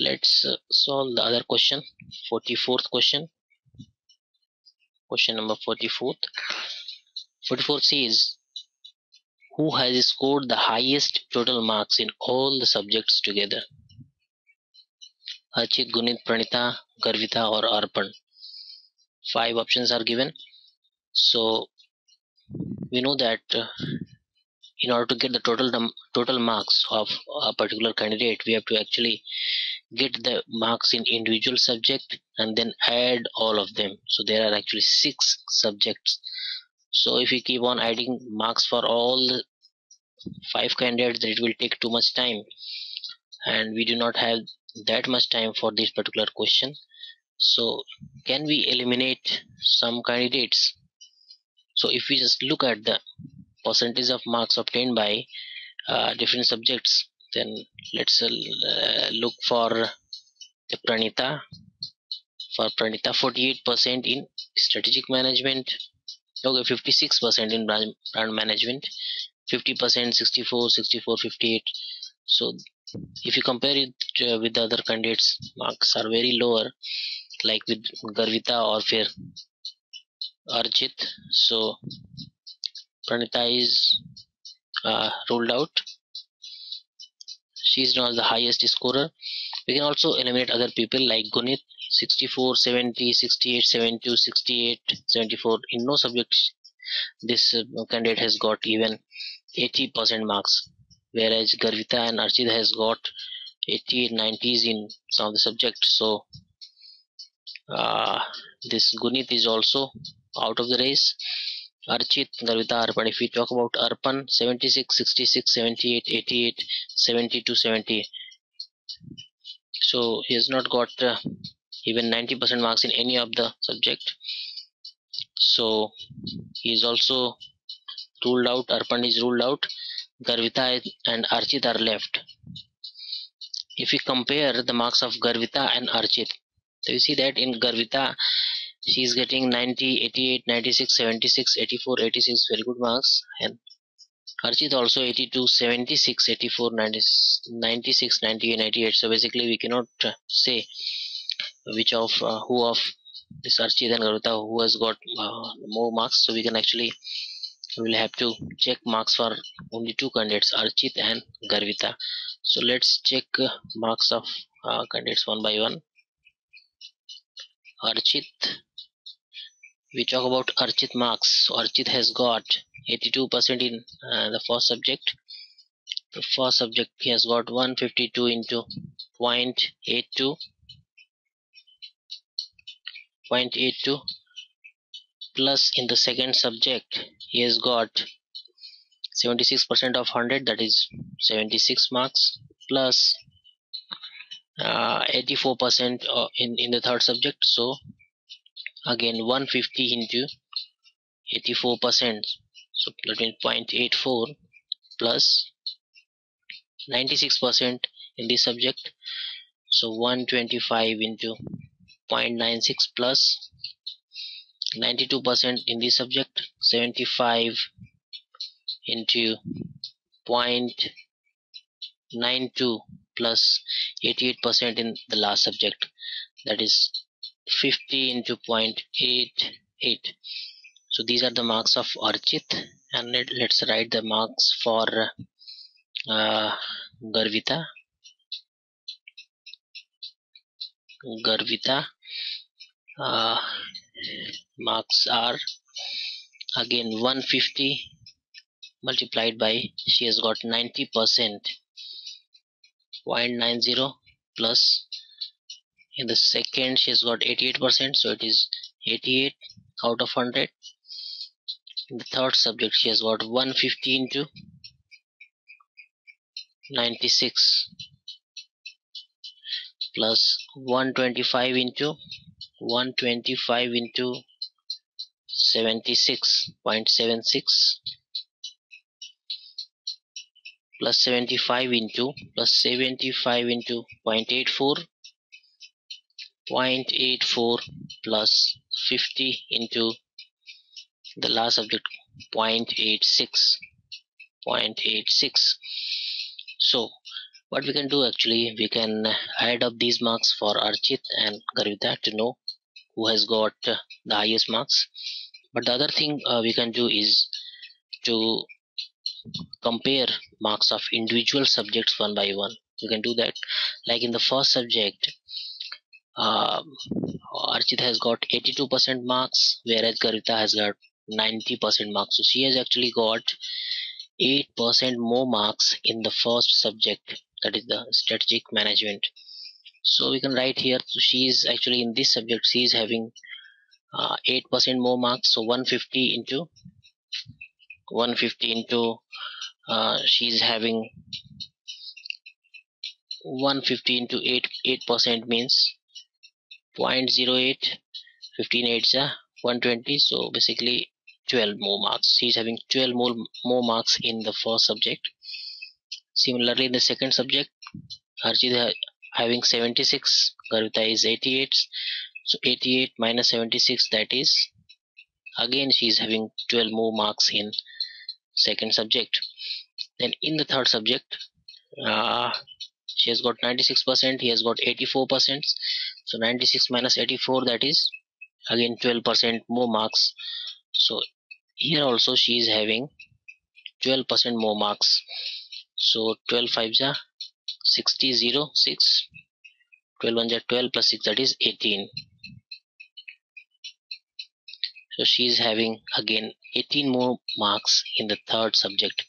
Let's solve the other question. 44th question. Question number 44th. 44 says, who has scored the highest total marks in all the subjects together? Archit, Gunit, Pranita, Garvita or Arpan? 5 options are given. So we know that in order to get the total marks of a particular candidate, we have to actually get the marks in individual subject and then add all of them. So there are actually 6 subjects. So if we keep on adding marks for all 5 candidates, then it will take too much time, and we do not have that much time for this particular question. So can we eliminate some candidates? So if we just look at the percentage of marks obtained by different subjects, then let's look for the Pranita. For Pranita, 48% in strategic management, okay, 56% in brand management, 50%, 64, 64, 58. So if you compare it with the other candidates, marks are very lower, like with Garvita or Fair Archit. So Pranita is ruled out. She is not the highest scorer. We can also eliminate other people like Gunit, 64, 70, 68, 72, 68, 74. In no subjects this candidate has got even 80% marks, whereas Garvita and Archit has got 80, 90s in some of the subjects. So this Gunit is also out of the race. Archit, Garvita, Arpan. If we talk about Arpan, 76, 66, 78, 88, 72, 70. So he has not got even 90% marks in any of the subject. So he is also ruled out. Arpan is ruled out. Garvita and Archit are left. If we compare the marks of Garvita and Archit, so you see that in Garvita she is getting 90, 88, 96, 76, 84, 86, very good marks, and Archit also 82, 76, 84, 90, 96, 98, 98. So basically we cannot say which of who of this Archit and Garvita who has got more marks. So we can actually will have to check marks for only 2 candidates, Archit and Garvita. So let's check marks of candidates one by one. Archit, we talk about Archit marks. So Archit has got 82% in the first subject. The first subject he has got 152 into 0.82, 0.82, plus in the second subject he has got 76% of 100, that is 76 marks, plus 84% in the third subject. So again 150 into 84%, so that means 0.84 plus 96% in this subject, so 125 into 0.96 plus 92% in this subject, 75 into 0.92 plus 88% in the last subject, that is 50 into 0.88. So these are the marks of Archit, and let's write the marks for Garvita. Garvita marks are again 150 multiplied by, she has got 90%, 0.90 plus in the second she has got 88%, so it is 88 out of 100. In the third subject she has got 150 into 96 plus 125 into 76.76 plus 75 into 0.84 plus 50 into the last subject 0.86. So what we can do, actually we can add up these marks for Archit and Garvita to know who has got the highest marks. But the other thing we can do is to compare marks of individual subjects one by one. You can do that. Like in the first subject, uh, Archit has got 82% marks, whereas Garvita has got 90% marks. So she has actually got 8% more marks in the first subject, that is the strategic management. So we can write here, so she is actually in this subject, she is having 8% more marks. So 150 into she's having 150 into 8% means 0.08, 15 8s 120. So basically 12 more marks. She's having 12 more marks in the first subject. Similarly, in the second subject, Archit having 76, Garvita is 88. So 88 minus 76, that is again she is having 12 more marks in second subject. Then in the third subject, uh, she has got 96%, he has got 84%. So 96 minus 84, that is again 12% more marks. So here also she is having 12% more marks. So 12 5s are 60, 0, 6, 12 1s are 12 plus 6, that is 18. So she is having again 18 more marks in the third subject.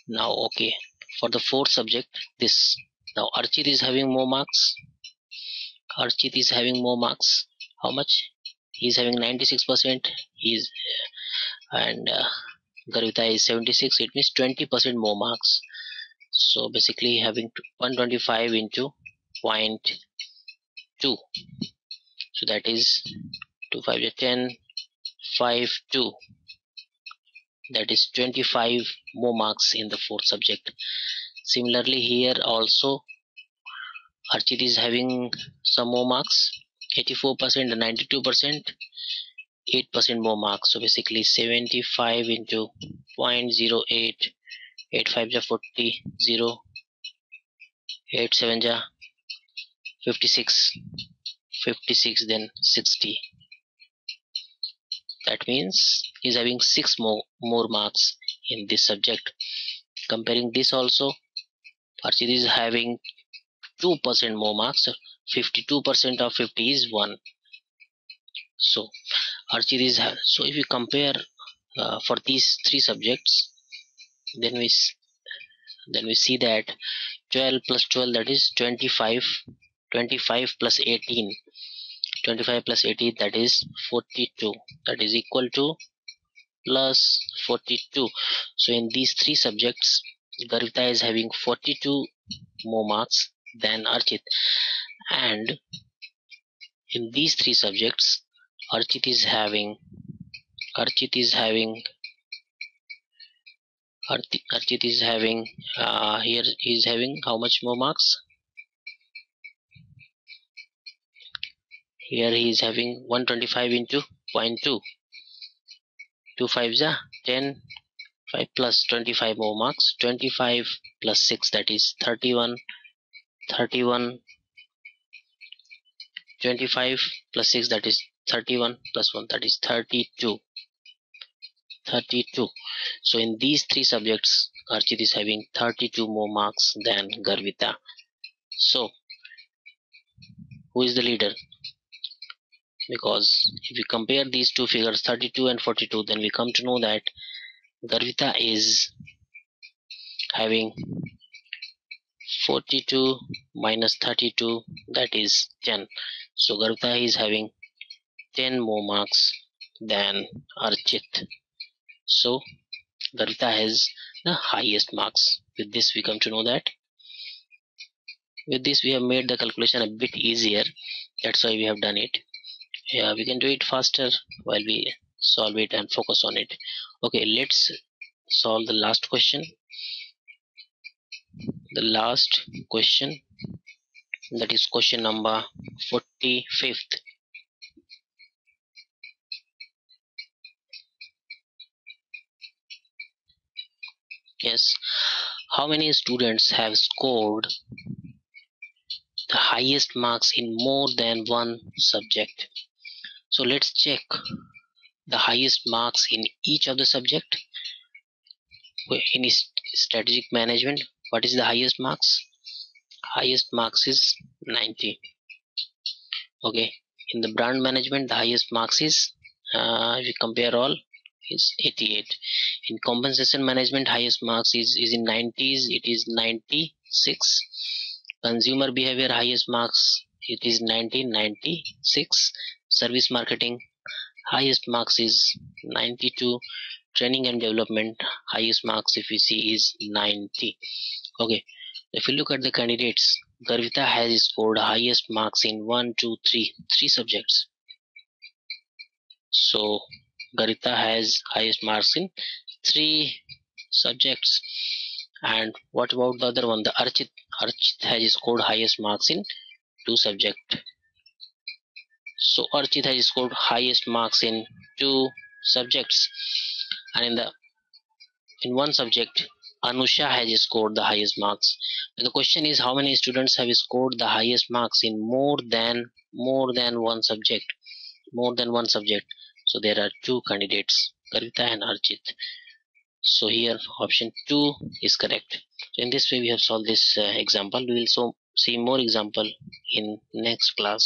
Now okay, for the fourth subject, this, now Archit is having more marks. Archit is having more marks. How much? He is having 96%. He is and Garvita is 76. It means 20% more marks. So basically having 125 into zero point 0.2. So that is 2 5 is 10, 5 2. That is 25 more marks in the fourth subject. Similarly here also Archit is having some more marks, 84% and 92%, 8% more marks. So basically 75 into 0.08, 8 5 ja 40, 0, 8 7 ja 56, 56 then 60. That means he's having 6 more marks in this subject. Comparing this also, Archit is having 2% more marks. 52% of 50 is 1. So Archit is, so if you compare for these three subjects, then we see that 12 plus 12, that is 25, 25 plus 18, 25 plus 18, that is 42, that is equal to plus 42. So in these three subjects, Garvita is having 42 more marks than Archit, and in these three subjects Archit is having Archit is having Archit is having here he is having how much more marks? Here he is having 125 into 0.2, 2 5s are 10, 5 plus 25 more marks, 25 plus 6, that is 31, 31, 25 plus 6, that is 31 plus 1, that is 32, 32. So in these three subjects Archit is having 32 more marks than Garvita. So who is the leader? Because if we compare these two figures 32 and 42, then we come to know that Garvita is having 42 minus 32, that is 10. So Garvita is having 10 more marks than Archit. So Garvita has the highest marks. With this we come to know that. With this we have made the calculation a bit easier. That's why we have done it. Yeah, we can do it faster while we solve it and focus on it. Okay, let's solve the last question. The last question, that is question number 45th. Yes, how many students have scored the highest marks in more than one subject? So let's check the highest marks in each of the subject. In strategic management, what is the highest marks? Highest marks is 90. Okay, in the brand management, the highest marks is if you compare all is 88. In compensation management, highest marks is in 90s, it is 96. Consumer behavior, highest marks, it is 1996. Service marketing, highest marks is 92. Training and development, highest marks if we see is 90. Okay, if you look at the candidates, Garvita has scored highest marks in 1, 2, 3 subjects. So Garvita has highest marks in 3 subjects. And what about the other one? The Archit has scored highest marks in 2 subjects. So Archit has scored highest marks in 2 subjects, and in one subject Anusha has scored the highest marks. The question is, how many students have scored the highest marks in more than one subject? More than one subject. So there are 2 candidates, Karita and Archit. So here option 2 is correct. So in this way we have solved this example. We will see more example in next class.